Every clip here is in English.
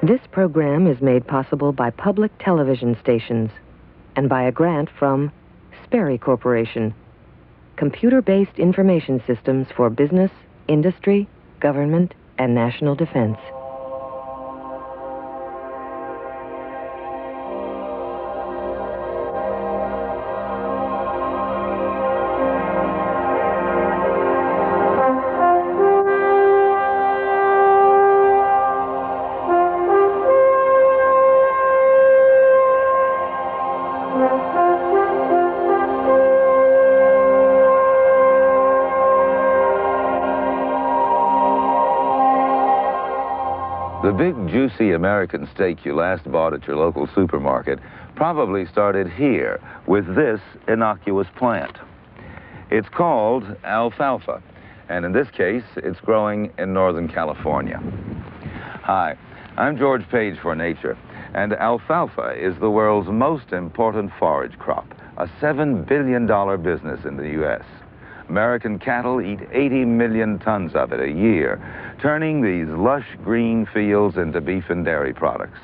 This program is made possible by public television stations and by a grant from Sperry Corporation, computer-based information systems for business, industry, government, and national defense. The big, juicy American steak you last bought at your local supermarket probably started here with this innocuous plant. It's called alfalfa, and in this case, it's growing in Northern California. Hi, I'm George Page for Nature, and alfalfa is the world's most important forage crop, a $7 billion business in the U.S. American cattle eat 80 million tons of it a year, turning these lush green fields into beef and dairy products.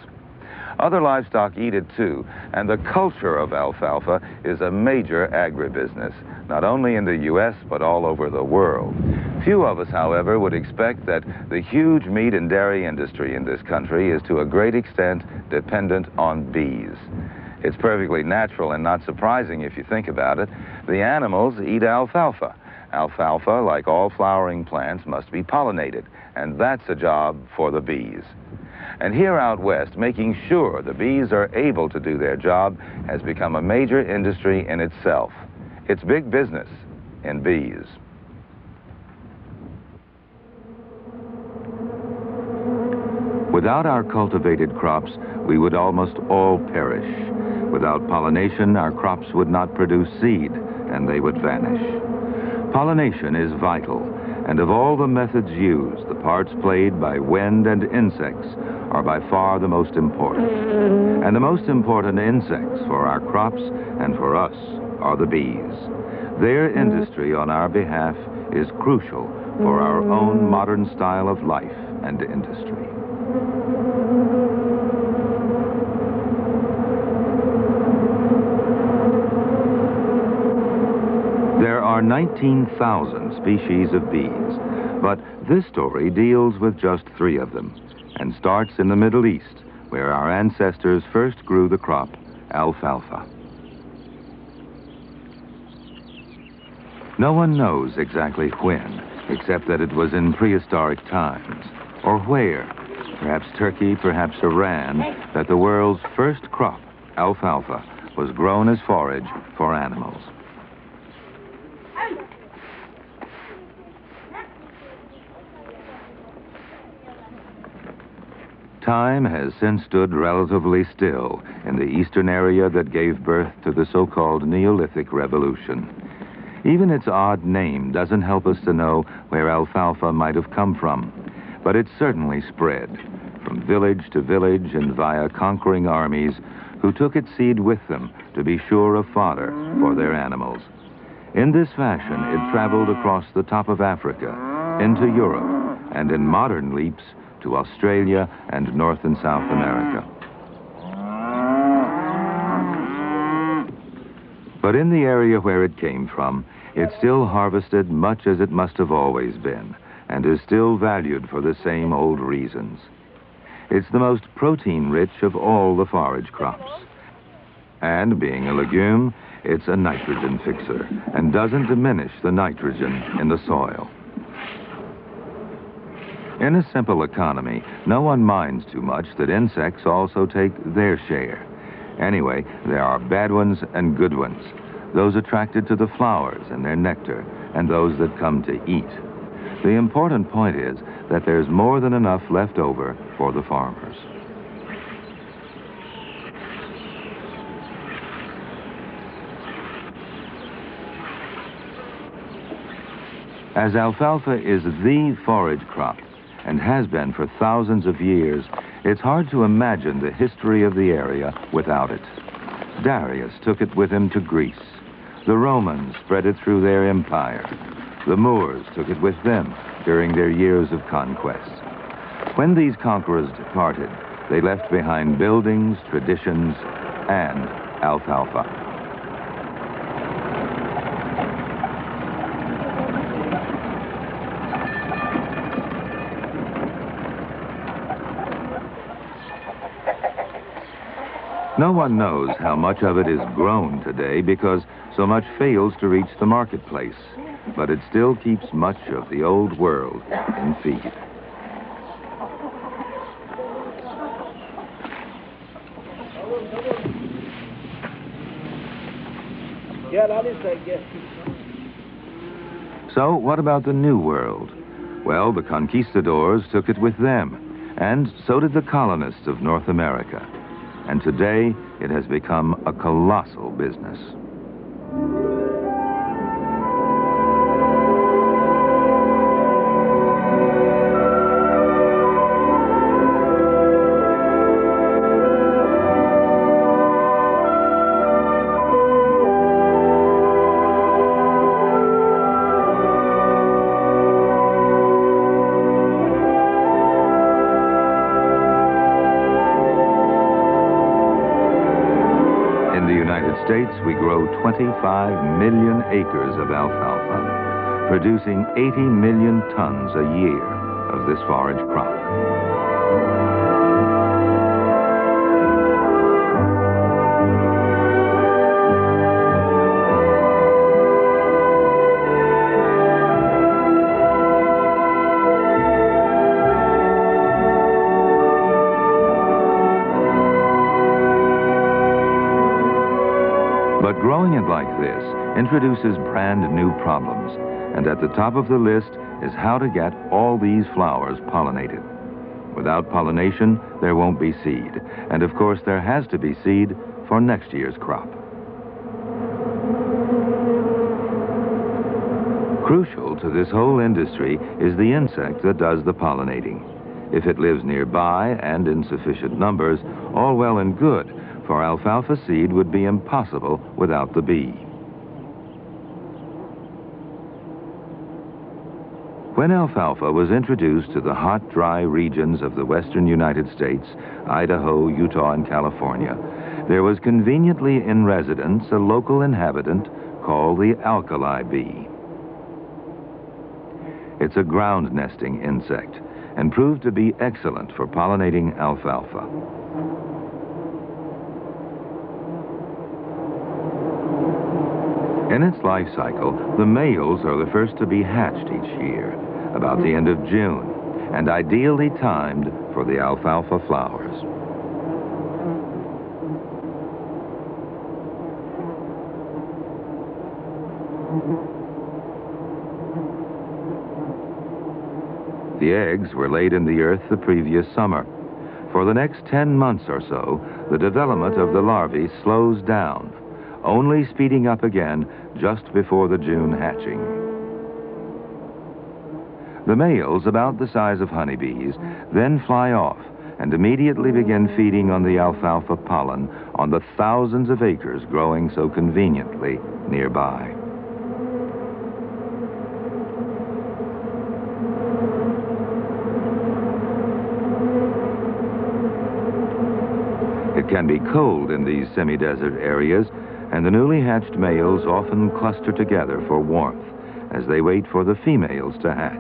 Other livestock eat it too, and the culture of alfalfa is a major agribusiness, not only in the U.S., but all over the world. Few of us, however, would expect that the huge meat and dairy industry in this country is to a great extent dependent on bees. It's perfectly natural and not surprising if you think about it. The animals eat alfalfa. Alfalfa, like all flowering plants, must be pollinated, and that's a job for the bees. And here out west, making sure the bees are able to do their job has become a major industry in itself. It's big business in bees. Without our cultivated crops, we would almost all perish. Without pollination, our crops would not produce seed, and they would vanish. Pollination is vital, and of all the methods used, the parts played by wind and insects are by far the most important. And the most important insects for our crops and for us are the bees. Their industry on our behalf is crucial for our own modern style of life and industry. There are 19,000 species of bees, but this story deals with just 3 of them and starts in the Middle East, where our ancestors first grew the crop, alfalfa. No one knows exactly when, except that it was in prehistoric times, or where, perhaps Turkey, perhaps Iran, that the world's first crop, alfalfa, was grown as forage for animals. Time has since stood relatively still in the eastern area that gave birth to the so-called Neolithic Revolution. Even its odd name doesn't help us to know where alfalfa might have come from, but it certainly spread from village to village and via conquering armies who took its seed with them to be sure of fodder for their animals. In this fashion, it traveled across the top of Africa, into Europe, and in modern leaps to Australia and North and South America. But in the area where it came from, it's still harvested much as it must have always been, and is still valued for the same old reasons. It's the most protein-rich of all the forage crops. And being a legume, it's a nitrogen fixer, and doesn't diminish the nitrogen in the soil. In a simple economy, no one minds too much that insects also take their share. Anyway, there are bad ones and good ones, those attracted to the flowers and their nectar, and those that come to eat. The important point is that there's more than enough left over for the farmers. As alfalfa is the forage crop, and has been for thousands of years, it's hard to imagine the history of the area without it. Darius took it with him to Greece. The Romans spread it through their empire. The Moors took it with them during their years of conquest. When these conquerors departed, They left behind buildings, traditions, and alfalfa. No one knows how much of it is grown today because so much fails to reach the marketplace, but it still keeps much of the old world in feed. So what about the New World? Well, the conquistadors took it with them, and so did the colonists of North America. And today, it has become a colossal business. States, we grow 25 million acres of alfalfa, producing 80 million tons a year of this forage crop. But growing it like this introduces brand new problems, and at the top of the list is how to get all these flowers pollinated. Without pollination, there won't be seed, and of course there has to be seed for next year's crop. Crucial to this whole industry is the insect that does the pollinating. If it lives nearby and in sufficient numbers, all well and good, for alfalfa seed would be impossible without the bee. When alfalfa was introduced to the hot, dry regions of the western United States, Idaho, Utah, and California, there was conveniently in residence a local inhabitant called the alkali bee. It's a ground-nesting insect and proved to be excellent for pollinating alfalfa. In its life cycle, the males are the first to be hatched each year, about the end of June, and ideally timed for the alfalfa flowers. The eggs were laid in the earth the previous summer. For the next 10 months or so, the development of the larvae slows down, only speeding up again just before the June hatching. The males, about the size of honeybees, then fly off and immediately begin feeding on the alfalfa pollen on the thousands of acres growing so conveniently nearby. It can be cold in these semi-desert areas, and the newly hatched males often cluster together for warmth as they wait for the females to hatch.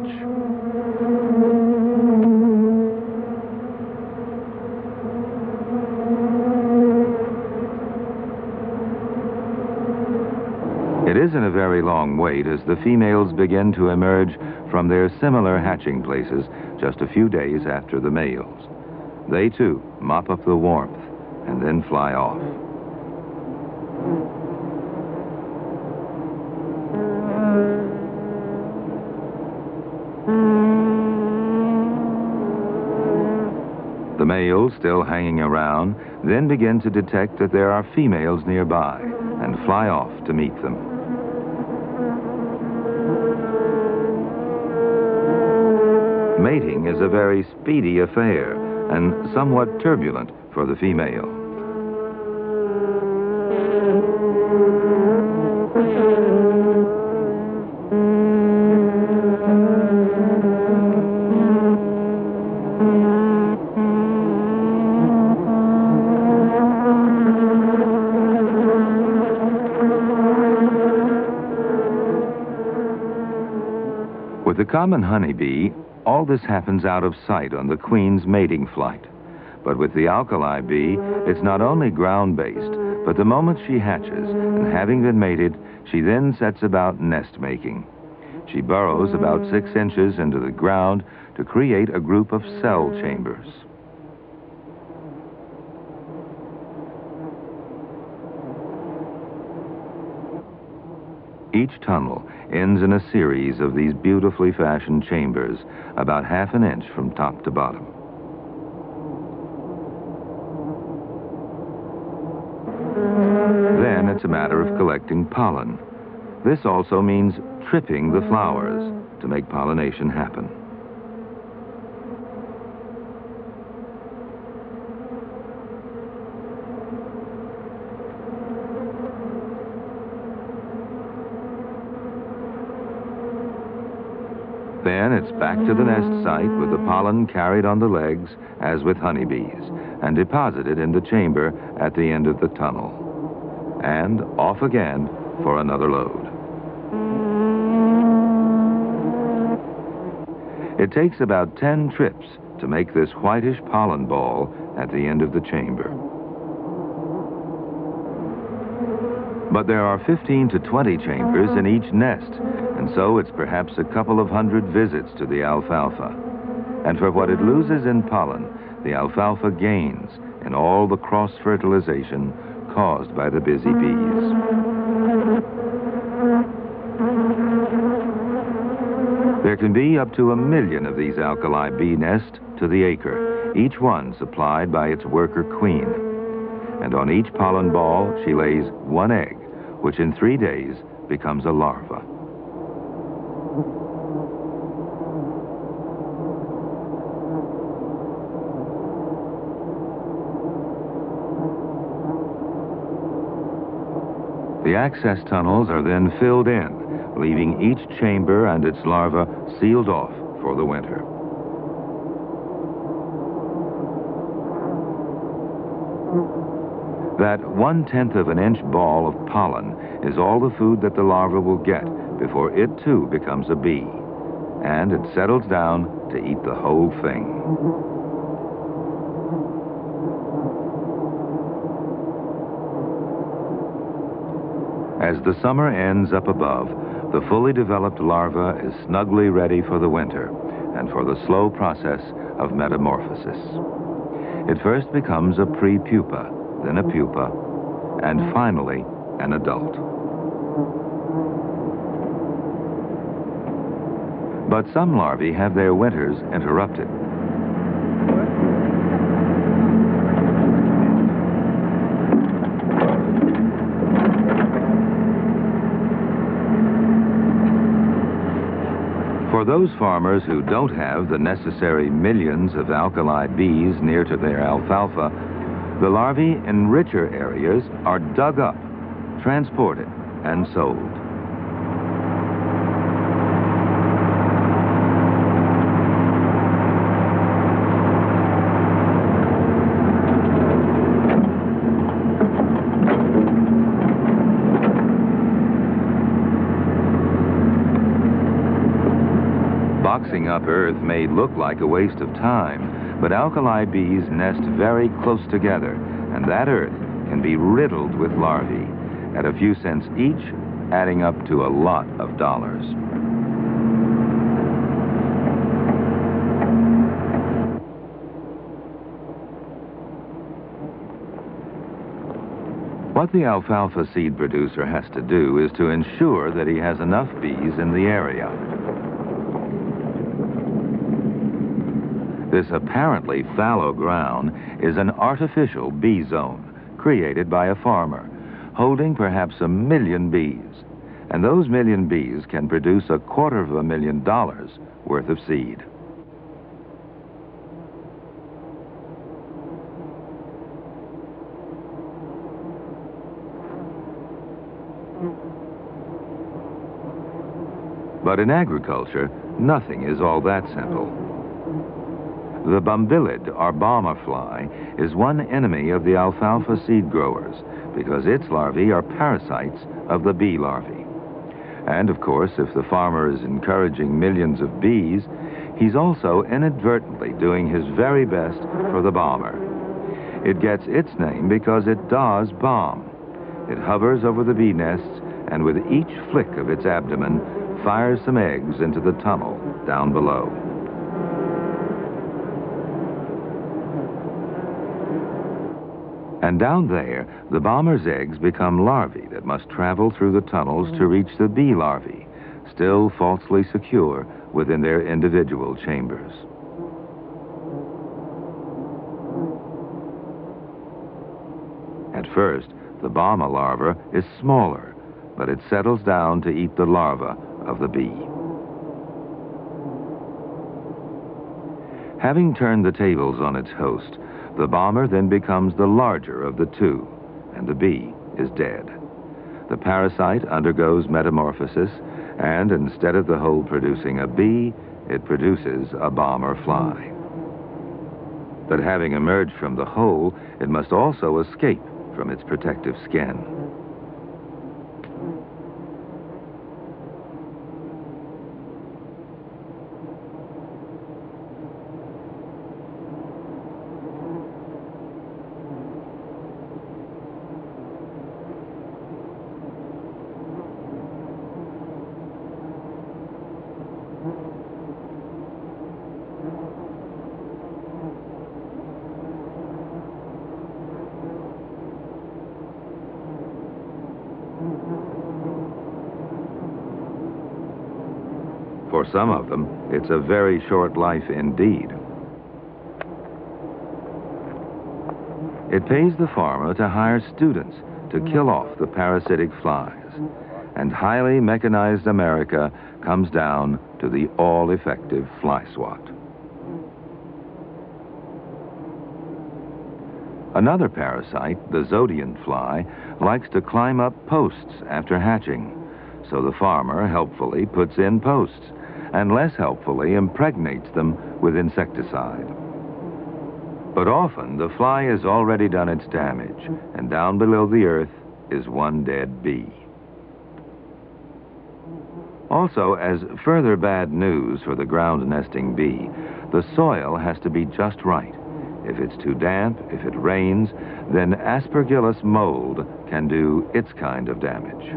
It isn't a very long wait as the females begin to emerge from their similar hatching places just a few days after the males. They, too, mop up the warmth and then fly off. The males, still hanging around, then begin to detect that there are females nearby and fly off to meet them. Mating is a very speedy affair and somewhat turbulent for the female. With the common honeybee, all this happens out of sight on the queen's mating flight. But with the alkali bee, it's not only ground-based, but the moment she hatches, and having been mated, she then sets about nest making. She burrows about 6 inches into the ground to create a group of cell chambers. Each tunnel ends in a series of these beautifully fashioned chambers, about ½ an inch from top to bottom. Then it's a matter of collecting pollen. This also means tripping the flowers to make pollination happen. Then it's back to the nest site with the pollen carried on the legs, as with honeybees, and deposited in the chamber at the end of the tunnel. And off again for another load. It takes about 10 trips to make this whitish pollen ball at the end of the chamber. But there are 15 to 20 chambers in each nest, and so it's perhaps a couple of hundred visits to the alfalfa. And for what it loses in pollen, the alfalfa gains in all the cross-fertilization caused by the busy bees. There can be up to 1 million of these alkali bee nests to the acre, each one supplied by its worker queen. And on each pollen ball, she lays 1 egg, which in 3 days becomes a larva. The access tunnels are then filled in, leaving each chamber and its larva sealed off for the winter. That 1/10 of an inch ball of pollen is all the food that the larva will get before it too becomes a bee, and it settles down to eat the whole thing. As the summer ends up above, the fully developed larva is snugly ready for the winter and for the slow process of metamorphosis. It first becomes a pre-pupa, then a pupa, and finally an adult. But some larvae have their winters interrupted. For those farmers who don't have the necessary millions of alkali bees near to their alfalfa, the larvae in richer areas are dug up, transported, and sold. Boxing up earth may look like a waste of time, but alkali bees nest very close together, and that earth can be riddled with larvae, at a few cents each, adding up to a lot of dollars. What the alfalfa seed producer has to do is to ensure that he has enough bees in the area. This apparently fallow ground is an artificial bee zone created by a farmer, holding perhaps 1 million bees. And those 1 million bees can produce $250,000 worth of seed. But in agriculture, nothing is all that simple. The bombilid, or bomber fly, is one enemy of the alfalfa seed growers because its larvae are parasites of the bee larvae. And, of course, if the farmer is encouraging millions of bees, he's also inadvertently doing his very best for the bomber. It gets its name because it does bomb. It hovers over the bee nests and with each flick of its abdomen fires some eggs into the tunnel down below. And down there, the bomber's eggs become larvae that must travel through the tunnels to reach the bee larvae, still falsely secure within their individual chambers. At first, the bomber larva is smaller, but it settles down to eat the larva of the bee. Having turned the tables on its host, the bomber then becomes the larger of the two, and the bee is dead. The parasite undergoes metamorphosis, and instead of the hole producing a bee, it produces a bomber fly. But having emerged from the hole, it must also escape from its protective skin. For some of them, it's a very short life indeed. It pays the farmer to hire students to kill off the parasitic flies, and highly mechanized America comes down to the all-effective fly swat. Another parasite, the Zodian fly, likes to climb up posts after hatching, so the farmer helpfully puts in posts and less helpfully impregnates them with insecticide. But often the fly has already done its damage, and down below the earth is one dead bee. Also, as further bad news for the ground nesting bee, the soil has to be just right. If it's too damp, if it rains, then Aspergillus mold can do its kind of damage.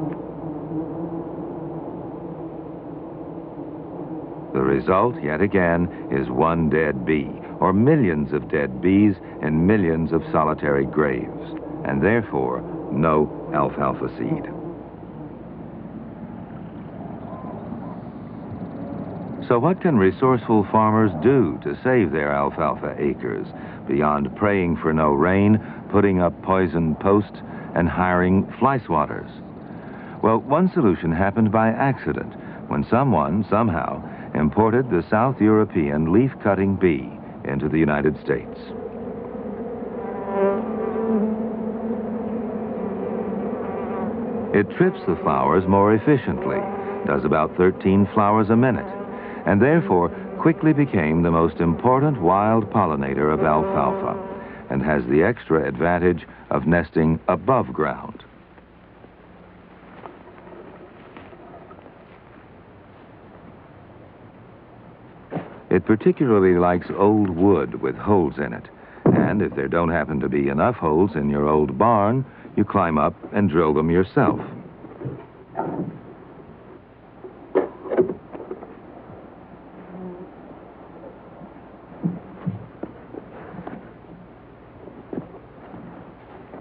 The result, yet again, is one dead bee, or millions of dead bees in millions of solitary graves, and therefore no alfalfa seed. So what can resourceful farmers do to save their alfalfa acres, beyond praying for no rain, putting up poison posts, and hiring fly swatters? Well, one solution happened by accident, when someone, somehow, imported the South European leaf-cutting bee into the United States. It trips the flowers more efficiently, does about 13 flowers a minute, and therefore quickly became the most important wild pollinator of alfalfa, and has the extra advantage of nesting above ground. It particularly likes old wood with holes in it, and if there don't happen to be enough holes in your old barn, you climb up and drill them yourself.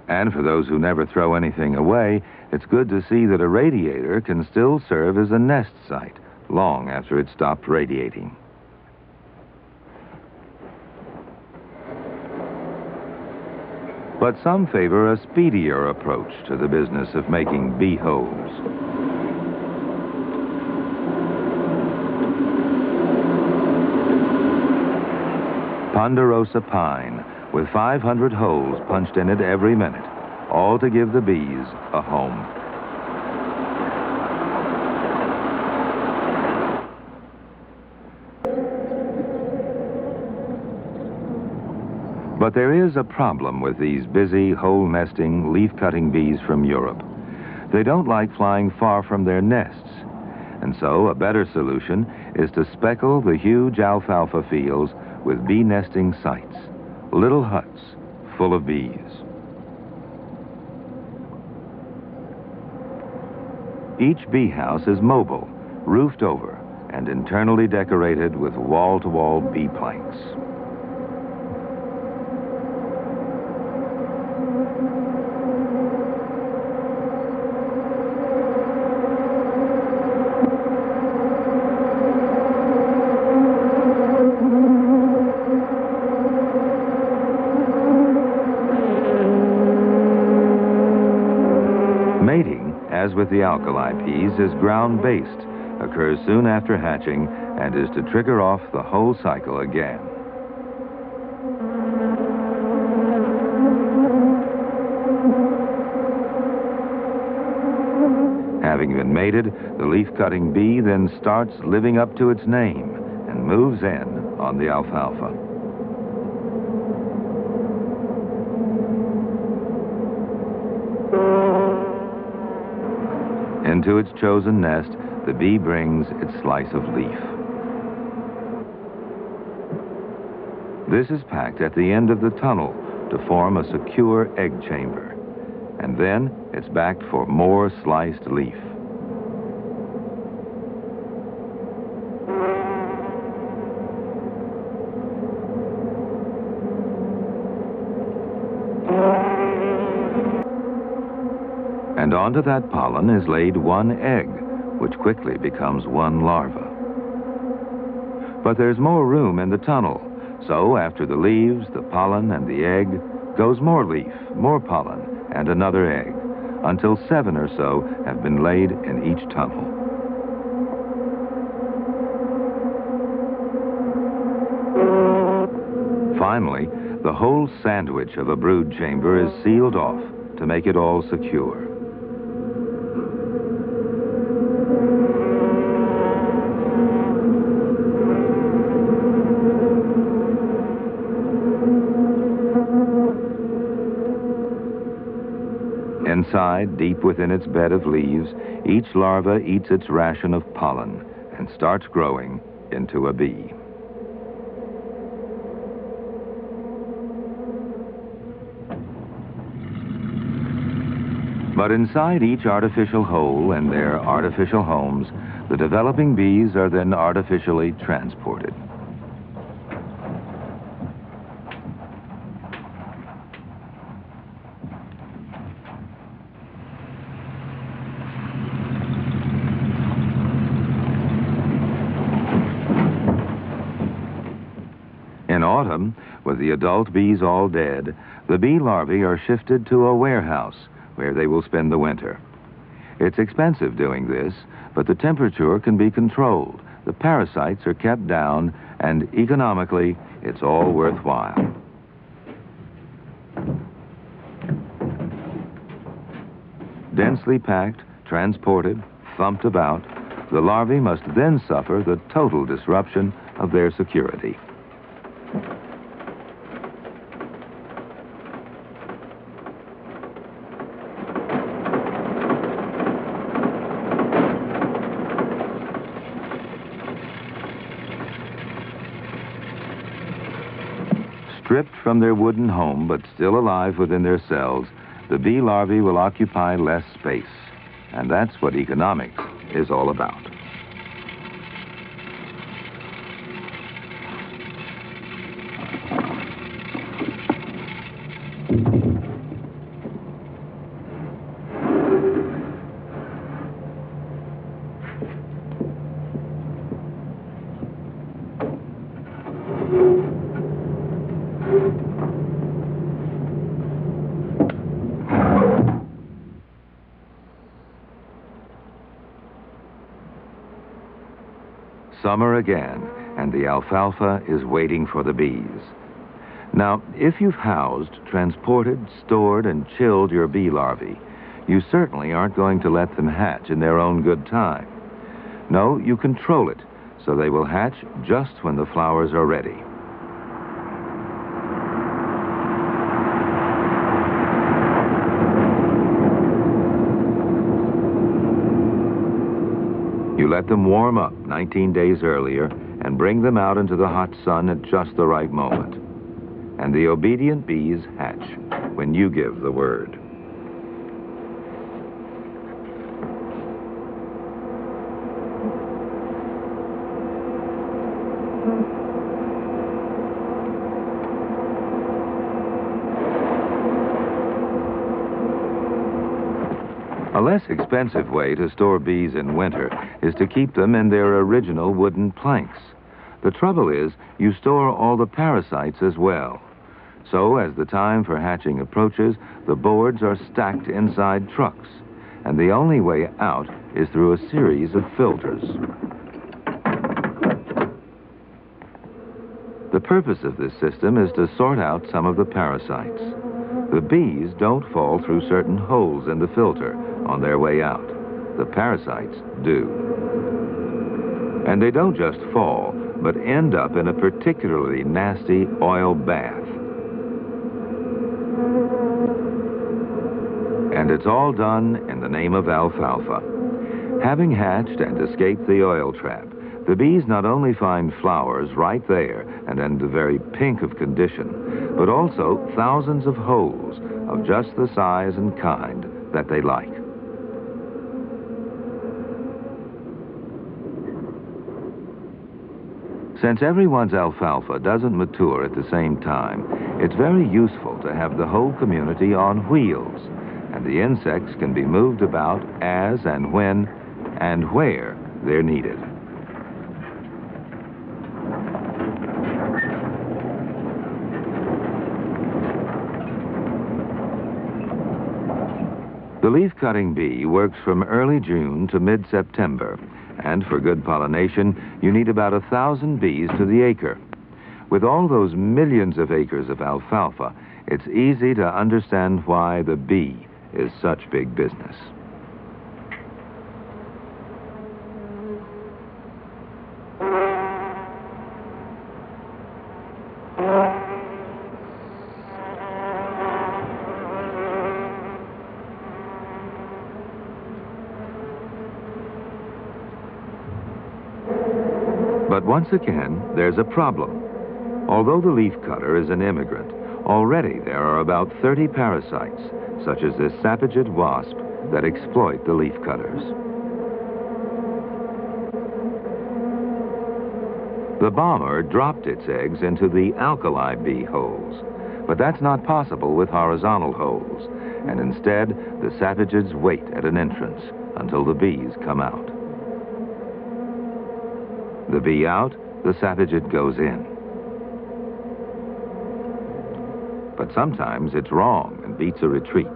And for those who never throw anything away, it's good to see that a radiator can still serve as a nest site long after it stopped radiating. But some favor a speedier approach to the business of making bee holes. Ponderosa pine, with 500 holes punched in it every minute, all to give the bees a home. But there is a problem with these busy, hole-nesting, leaf-cutting bees from Europe. They don't like flying far from their nests, And so a better solution is to speckle the huge alfalfa fields with bee nesting sites, little huts full of bees. Each bee house is mobile, roofed over, and internally decorated with wall-to-wall bee planks. Mating, as with the alkali bees, is ground-based, occurs soon after hatching, and is to trigger off the whole cycle again. Having been mated, the leaf-cutting bee then starts living up to its name and moves in on the alfalfa. Into its chosen nest, the bee brings its slice of leaf. This is packed at the end of the tunnel to form a secure egg chamber. And then it's backed for more sliced leaf. And onto that pollen is laid one egg, which quickly becomes one larva. But there's more room in the tunnel, so after the leaves, the pollen, and the egg, goes more leaf, more pollen, and another egg, until 7 or so have been laid in each tunnel. Finally, the whole sandwich of a brood chamber is sealed off to make it all secure. Inside, deep within its bed of leaves, each larva eats its ration of pollen and starts growing into a bee. But inside each artificial hole and their artificial homes, the developing bees are then artificially transported. In autumn, with the adult bees all dead, the bee larvae are shifted to a warehouse where they will spend the winter. It's expensive doing this, but the temperature can be controlled, the parasites are kept down, and economically, it's all worthwhile. Densely packed, transported, thumped about, the larvae must then suffer the total disruption of their security. Stripped from their wooden home, but still alive within their cells, the bee larvae will occupy less space. And that's what economics is all about. Summer again, and the alfalfa is waiting for the bees. Now, if you've housed, transported, stored, and chilled your bee larvae, you certainly aren't going to let them hatch in their own good time. No, you control it, so they will hatch just when the flowers are ready. You let them warm up 19 days earlier and bring them out into the hot sun at just the right moment. And the obedient bees hatch when you give the word. A less expensive way to store bees in winter is to keep them in their original wooden planks. The trouble is, you store all the parasites as well. So, as the time for hatching approaches, the boards are stacked inside trucks, and the only way out is through a series of filters. The purpose of this system is to sort out some of the parasites. The bees don't fall through certain holes in the filter on their way out. The parasites do. And they don't just fall, but end up in a particularly nasty oil bath. And it's all done in the name of alfalfa. Having hatched and escaped the oil trap, the bees not only find flowers right there and in the very pink of condition, but also thousands of holes of just the size and kind that they like. Since everyone's alfalfa doesn't mature at the same time, it's very useful to have the whole community on wheels, and the insects can be moved about as and when and where they're needed. The leaf-cutting bee works from early June to mid-September, and for good pollination, you need about 1,000 bees to the acre. With all those millions of acres of alfalfa, it's easy to understand why the bee is such big business. But once again, there's a problem. Although the leafcutter is an immigrant, already there are about 30 parasites, such as this sapigid wasp, that exploit the leafcutters. The bomber dropped its eggs into the alkali bee holes, but that's not possible with horizontal holes, and instead, the sapigids wait at an entrance until the bees come out. The bee out, the sapigid goes in. But sometimes it's wrong and beats a retreat.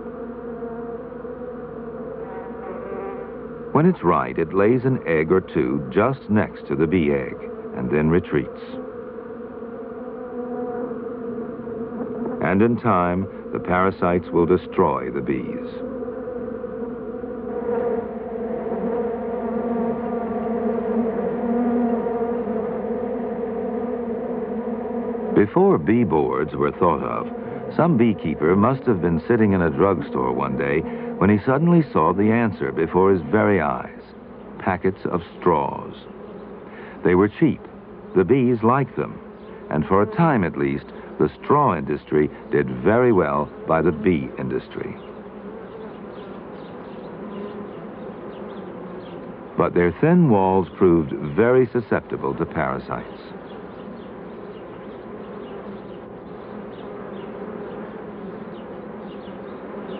When it's right, it lays an egg or two just next to the bee egg and then retreats. And in time, the parasites will destroy the bees. Before bee boards were thought of, some beekeeper must have been sitting in a drugstore one day when he suddenly saw the answer before his very eyes: packets of straws. They were cheap, the bees liked them, and for a time at least, the straw industry did very well by the bee industry. But their thin walls proved very susceptible to parasites.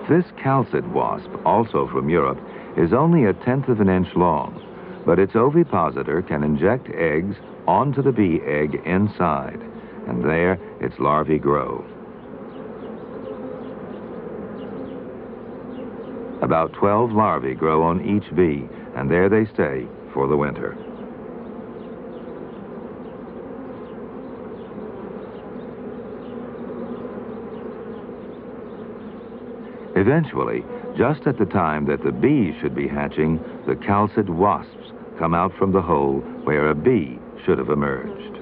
This calcid wasp, also from Europe, is only 1/10 of an inch long, but its ovipositor can inject eggs onto the bee egg inside, and there its larvae grow. About 12 larvae grow on each bee, and there they stay for the winter. Eventually, just at the time that the bees should be hatching, the calcid wasps come out from the hole where a bee should have emerged.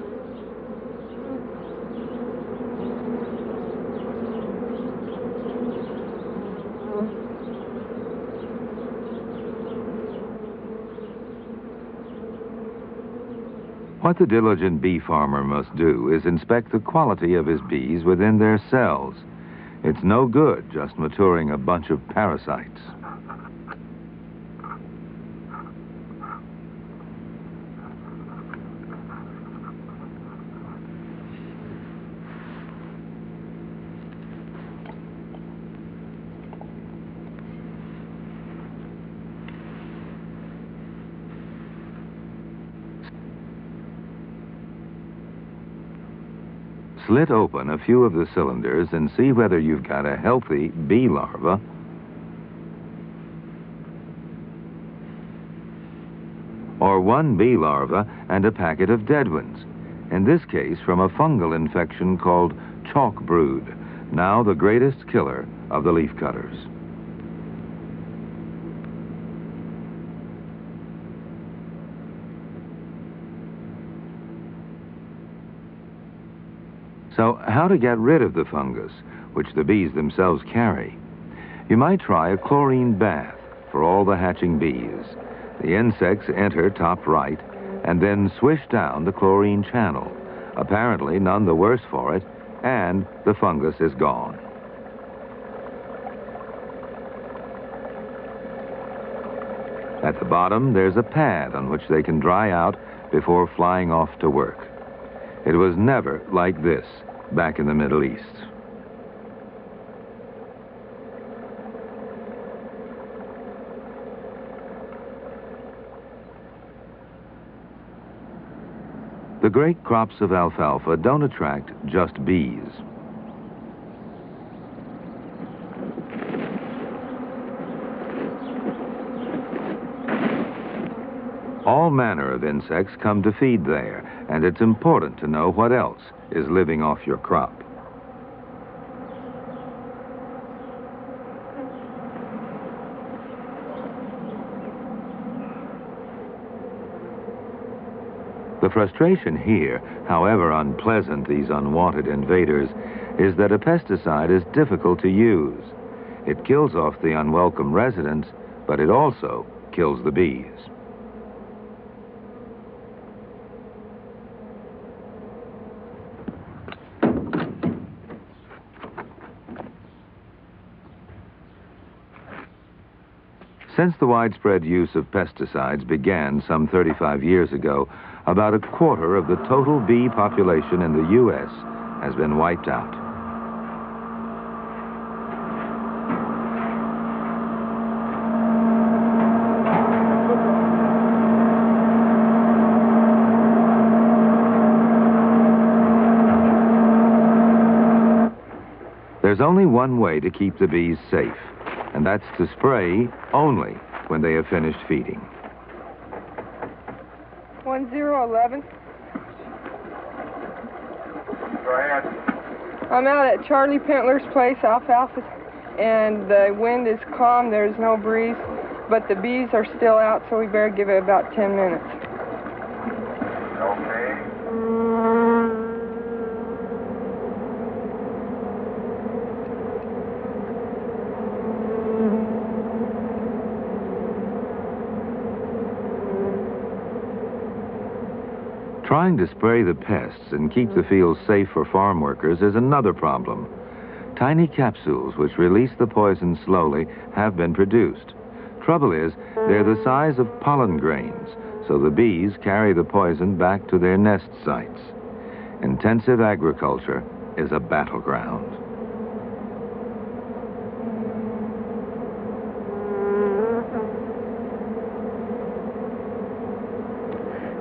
What the diligent bee farmer must do is inspect the quality of his bees within their cells. It's no good just maturing a bunch of parasites. Slit open a few of the cylinders and see whether you've got a healthy bee larva or one bee larva and a packet of dead ones, in this case from a fungal infection called chalk brood, now the greatest killer of the leafcutters. So how to get rid of the fungus, which the bees themselves carry? You might try a chlorine bath for all the hatching bees. The insects enter top right and then swish down the chlorine channel. Apparently none the worse for it, and the fungus is gone. At the bottom, there's a pad on which they can dry out before flying off to work. It was never like this back in the Middle East. The great crops of alfalfa don't attract just bees. All manner of insects come to feed there, and it's important to know what else is living off your crop. The frustration here, however unpleasant these unwanted invaders, is that a pesticide is difficult to use. It kills off the unwelcome residents, but it also kills the bees. Since the widespread use of pesticides began some 35 years ago, about a quarter of the total bee population in the U.S. has been wiped out. There's only one way to keep the bees safe, and that's to spray only when they have finished feeding. 1011. Go ahead. I'm out at Charlie Pentler's place, alfalfa, and the wind is calm, there's no breeze, but the bees are still out, so we better give it about 10 minutes. Okay. Trying to spray the pests and keep the fields safe for farm workers is another problem. Tiny capsules which release the poison slowly have been produced. Trouble is, they're the size of pollen grains, so the bees carry the poison back to their nest sites. Intensive agriculture is a battleground.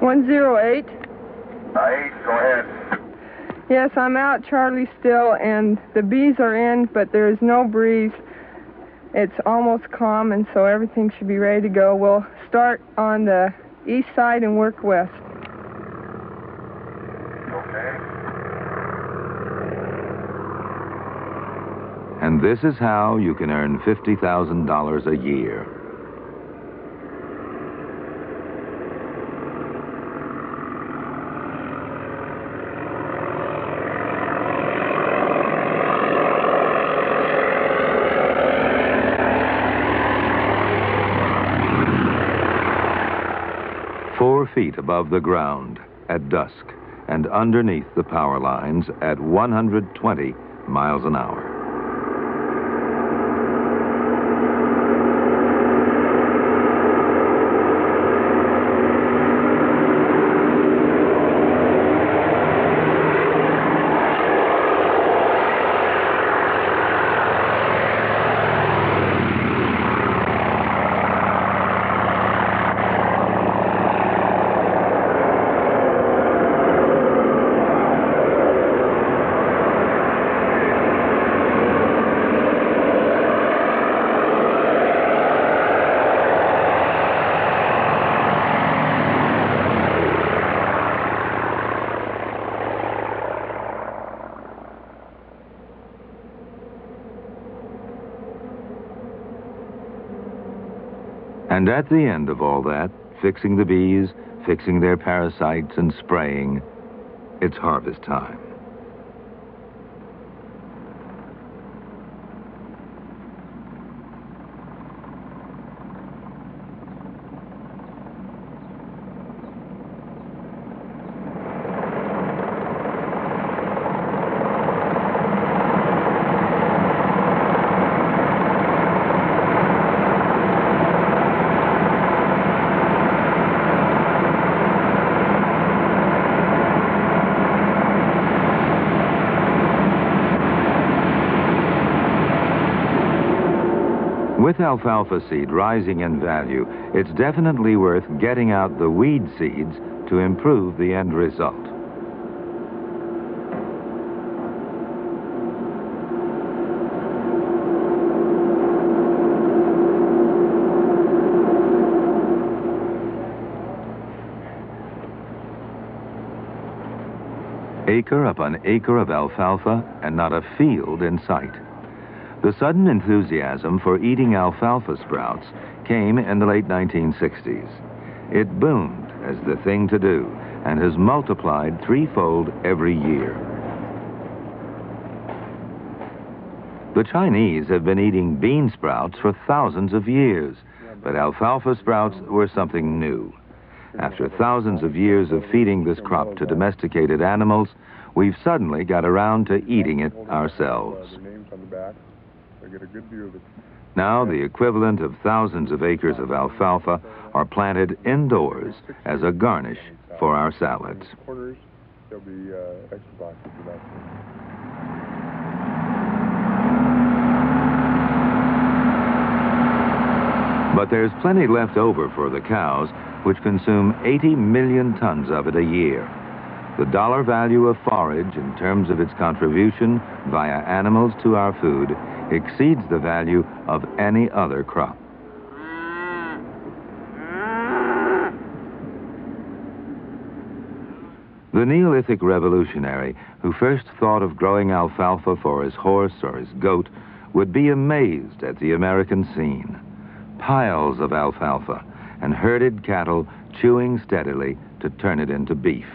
.108. Hey, go ahead. Yes, I'm out Charlie still, and the bees are in, but there is no breeze. It's almost calm, and so everything should be ready to go. We'll start on the east side and work west. Okay. And this is how you can earn $50,000 a year. Feet above the ground, at dusk and underneath the power lines at 120 miles an hour. And at the end of all that, fixing the bees, fixing their parasites and spraying, it's harvest time. With alfalfa seed rising in value, it's definitely worth getting out the weed seeds to improve the end result. Acre upon acre of alfalfa and not a field in sight. The sudden enthusiasm for eating alfalfa sprouts came in the late 1960s. It boomed as the thing to do and has multiplied threefold every year. The Chinese have been eating bean sprouts for thousands of years, but alfalfa sprouts were something new. After thousands of years of feeding this crop to domesticated animals, we've suddenly got around to eating it ourselves. Get a good view of it. Now the equivalent of thousands of acres of alfalfa are planted indoors as a garnish for our salads. Corners, there'll be extra boxes for that. But there's plenty left over for the cows, which consume 80 million tons of it a year. The dollar value of forage in terms of its contribution via animals to our food exceeds the value of any other crop. The Neolithic revolutionary who first thought of growing alfalfa for his horse or his goat would be amazed at the American scene. Piles of alfalfa and herded cattle chewing steadily to turn it into beef.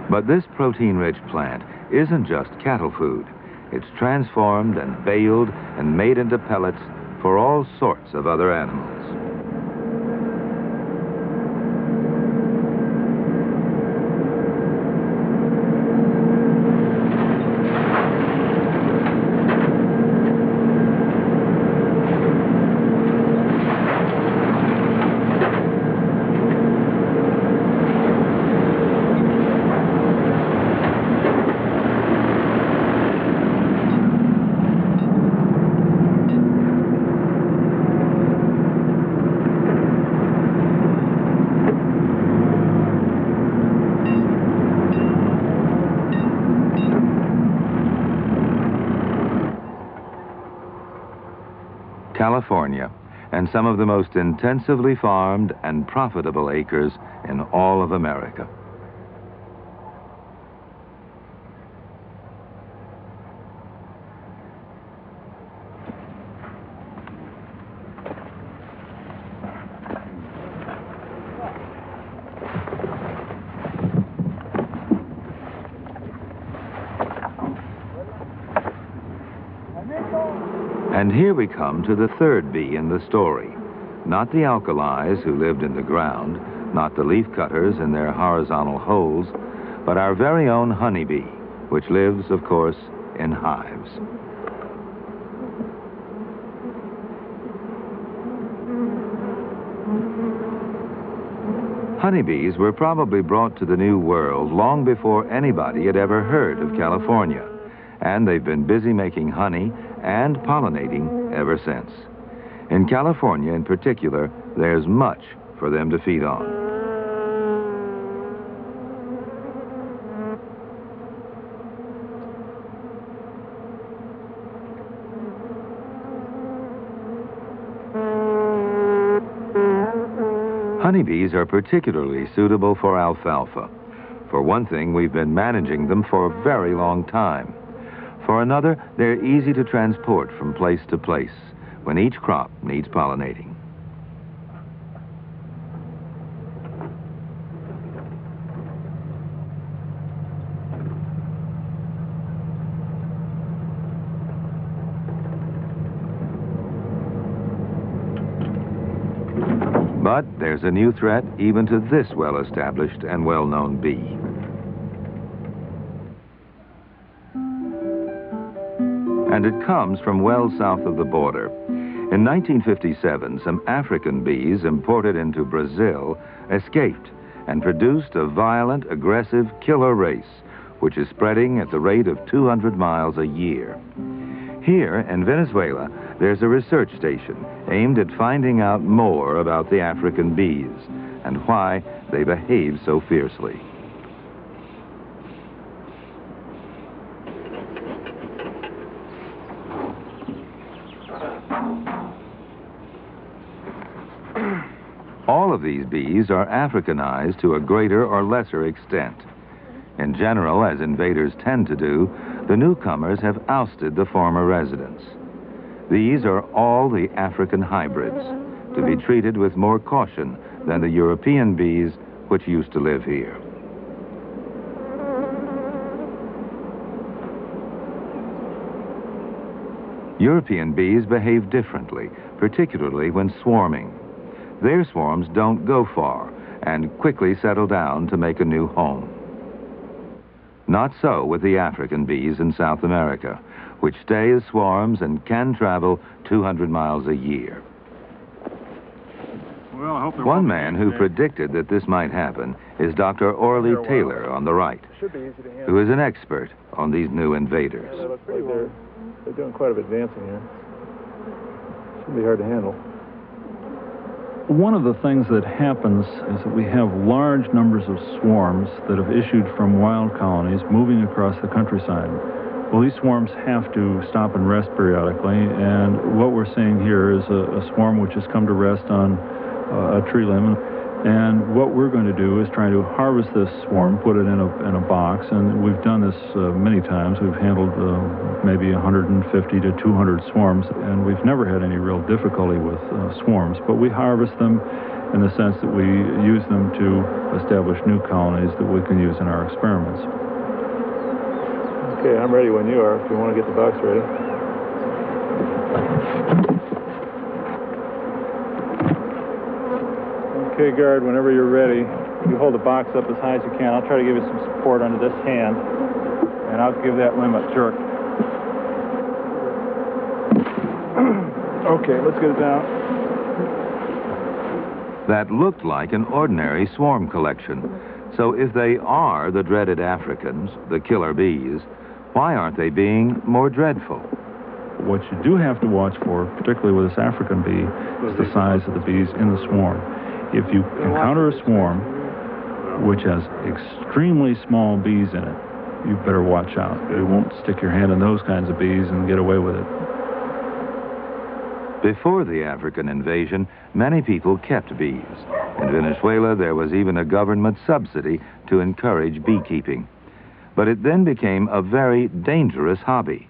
But this protein-rich plant isn't just cattle food. It's transformed and baled and made into pellets for all sorts of other animals. California, and some of the most intensively farmed and profitable acres in all of America. And here we come to the third bee in the story. Not the alkalis who lived in the ground, not the leaf cutters in their horizontal holes, but our very own honeybee, which lives, of course, in hives. Honeybees were probably brought to the New World long before anybody had ever heard of California, and they've been busy making honey and pollinating ever since. In California in particular, there's much for them to feed on. Honeybees are particularly suitable for alfalfa. For one thing, we've been managing them for a very long time. For another, they're easy to transport from place to place when each crop needs pollinating. But there's a new threat even to this well-established and well-known bee. And it comes from well south of the border. In 1957, some African bees imported into Brazil escaped and produced a violent, aggressive killer race, which is spreading at the rate of 200 miles a year. Here in Venezuela, there's a research station aimed at finding out more about the African bees and why they behave so fiercely. All of these bees are Africanized to a greater or lesser extent. In general, as invaders tend to do, the newcomers have ousted the former residents. These are all the African hybrids, to be treated with more caution than the European bees which used to live here. European bees behave differently, particularly when swarming. Their swarms don't go far and quickly settle down to make a new home. Not so with the African bees in South America, which stay as swarms and can travel 200 miles a year. Well, I hope One man who predicted that this might happen is Dr. Orley Taylor on the right, who is an expert on these new invaders. They look like they're doing quite a bit of advancing here. Shouldn't be hard to handle. One of the things that happens is that we have large numbers of swarms that have issued from wild colonies moving across the countryside. Well, these swarms have to stop and rest periodically, and what we're seeing here is a swarm which has come to rest on a tree limb. And what we're going to do is try to harvest this swarm, put it in a box, and we've done this many times. We've handled maybe 150 to 200 swarms, and we've never had any real difficulty with swarms. But we harvest them in the sense that we use them to establish new colonies that we can use in our experiments. Okay, I'm ready when you are, if you want to get the box ready. Okay, guard, whenever you're ready, you hold the box up as high as you can. I'll try to give you some support under this hand, and I'll give that limb a jerk. Okay, let's get it down. That looked like an ordinary swarm collection. So if they are the dreaded Africans, the killer bees, why aren't they being more dreadful? What you do have to watch for, particularly with this African bee, is the size of the bees in the swarm. If you encounter a swarm which has extremely small bees in it, you better watch out. You won't stick your hand in those kinds of bees and get away with it. Before the African invasion, many people kept bees. In Venezuela, there was even a government subsidy to encourage beekeeping. But it then became a very dangerous hobby.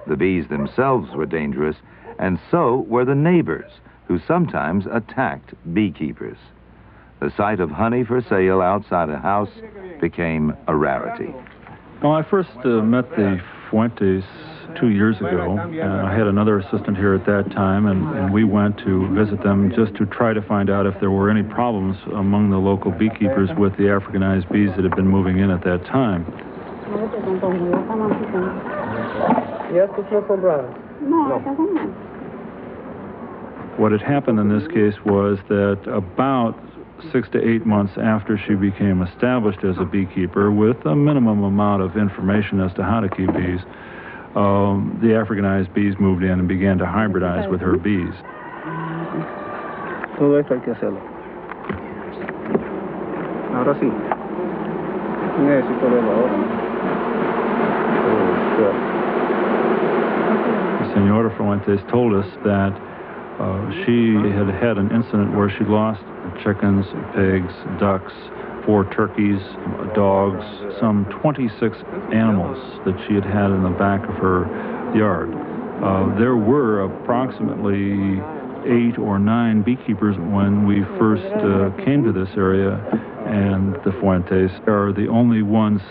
The bees themselves were dangerous, and so were the neighbors, who sometimes attacked beekeepers. The sight of honey for sale outside a house became a rarity. Well, I first met the Fuentes 2 years ago. I had another assistant here at that time, and we went to visit them just to try to find out if there were any problems among the local beekeepers with the Africanized bees that had been moving in at that time. What had happened in this case was that about 6 to 8 months after she became established as a beekeeper, with a minimum amount of information as to how to keep bees, the Africanized bees moved in and began to hybridize with her bees. Todo esto hay que hacerlo. Ahora sí. Necesito verlo ahora. Senora Fuentes told us that she had had an incident where she lost chickens, pigs, ducks, 4 turkeys, dogs, some 26 animals that she had had in the back of her yard. There were approximately 8 or 9 beekeepers when we first came to this area, and the Fuentes are the only ones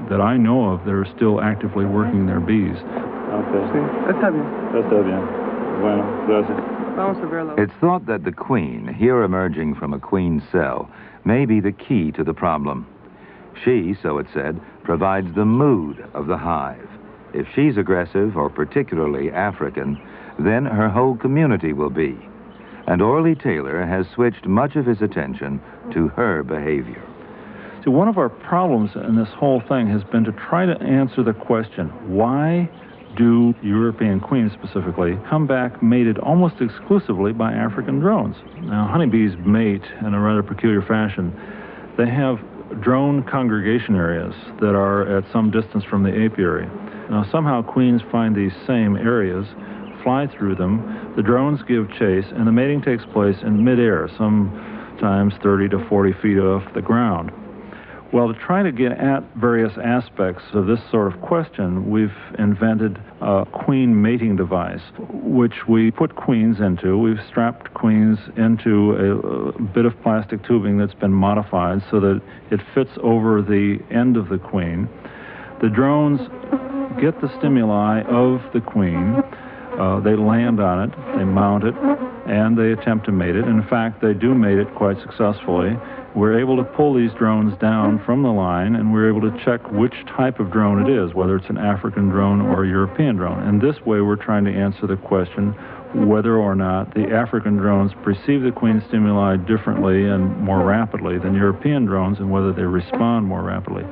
that I know of that are still actively working their bees. Okay. Está bien. Está bien. Bueno, gracias. Vamos a verlo. It's thought that the queen, here emerging from a queen cell, may be the key to the problem. She, so it said, provides the mood of the hive. If she's aggressive or particularly African, then her whole community will be. And Orley Taylor has switched much of his attention to her behavior. So one of our problems in this whole thing has been to try to answer the question, why do European queens specifically come back mated almost exclusively by African drones? Now, honeybees mate in a rather peculiar fashion. They have drone congregation areas that are at some distance from the apiary. Now, somehow queens find these same areas, fly through them, the drones give chase, and the mating takes place in midair, sometimes 30 to 40 feet off the ground. Well, to try to get at various aspects of this sort of question, we've invented a queen mating device, which we put queens into. We've strapped queens into a bit of plastic tubing that's been modified so that it fits over the end of the queen. The drones get the stimuli of the queen. They land on it, they mount it, and they attempt to mate it. In fact, they do mate it quite successfully. We're able to pull these drones down from the line, and we're able to check which type of drone it is, whether it's an African drone or a European drone. And this way, we're trying to answer the question whether or not the African drones perceive the queen stimuli differently and more rapidly than European drones, and whether they respond more rapidly.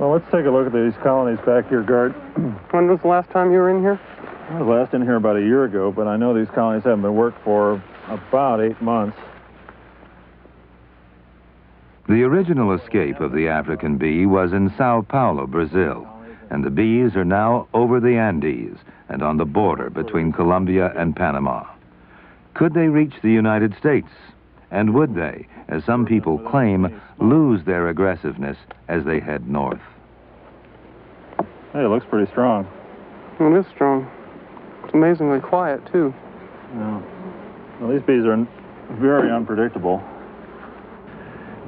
Well, let's take a look at these colonies back here, Gart. When was the last time you were in here? I was last in here about a year ago, but I know these colonies haven't been worked for about 8 months. The original escape of the African bee was in Sao Paulo, Brazil, and the bees are now over the Andes and on the border between Colombia and Panama. Could they reach the United States? And would they, as some people claim, lose their aggressiveness as they head north? Hey, it looks pretty strong. It is strong. It's amazingly quiet, too. Yeah. Well, these bees are very unpredictable.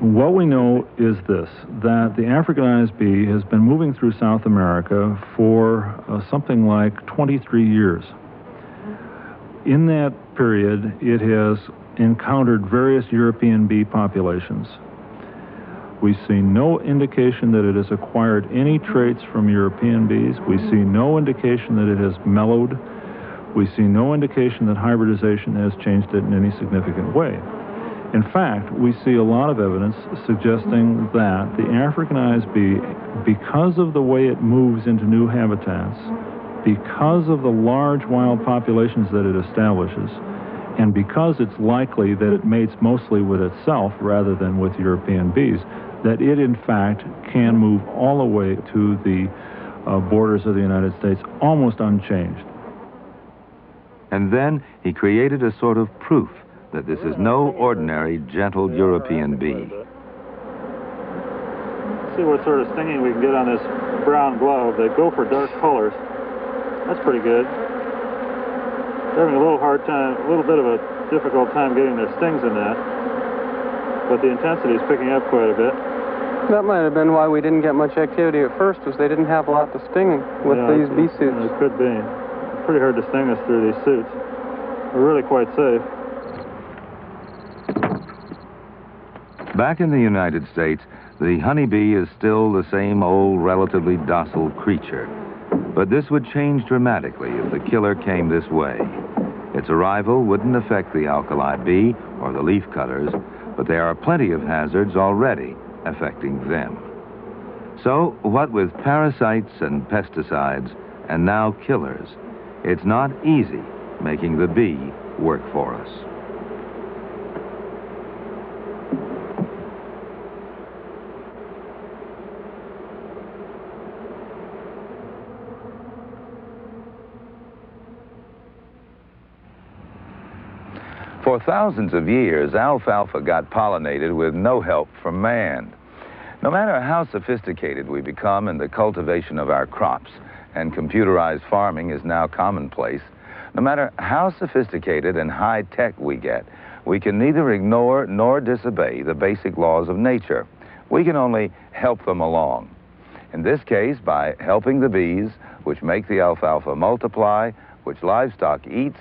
What we know is this, that the Africanized bee has been moving through South America for something like 23 years. In that period, it has encountered various European bee populations. We see no indication that it has acquired any traits from European bees. We see no indication that it has mellowed. We see no indication that hybridization has changed it in any significant way. In fact, we see a lot of evidence suggesting that the Africanized bee, because of the way it moves into new habitats, because of the large wild populations that it establishes, and because it's likely that it mates mostly with itself rather than with European bees, that it in fact can move all the way to the borders of the United States almost unchanged. And then he created a sort of proof that this is no ordinary gentle European bee. Let's see what sort of stinging we can get on this brown glove. They go for dark colors. That's pretty good. They're having a little bit of a difficult time getting their stings in that. But the intensity is picking up quite a bit. That might have been why we didn't get much activity at first, was they didn't have a lot to sting with these bee suits. It could be. It's pretty hard to sting us through these suits. They're really quite safe. Back in the United States, the honeybee is still the same old, relatively docile creature. But this would change dramatically if the killer came this way. Its arrival wouldn't affect the alkali bee or the leaf cutters, but there are plenty of hazards already affecting them. So, what with parasites and pesticides, and now killers, it's not easy making the bee work for us. For thousands of years, alfalfa got pollinated with no help from man. No matter how sophisticated we become in the cultivation of our crops, and computerized farming is now commonplace, no matter how sophisticated and high-tech we get, we can neither ignore nor disobey the basic laws of nature. We can only help them along. In this case, by helping the bees, which make the alfalfa multiply, which livestock eats,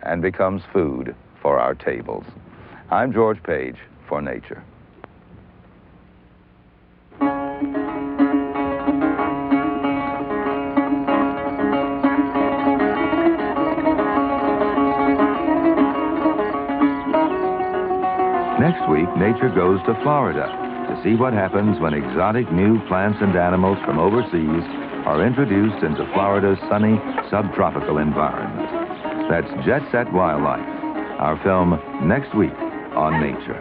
and becomes food for our tables. I'm George Page for Nature. Next week, Nature goes to Florida to see what happens when exotic new plants and animals from overseas are introduced into Florida's sunny, subtropical environment. That's Jet Set Wildlife, our film next week on Nature.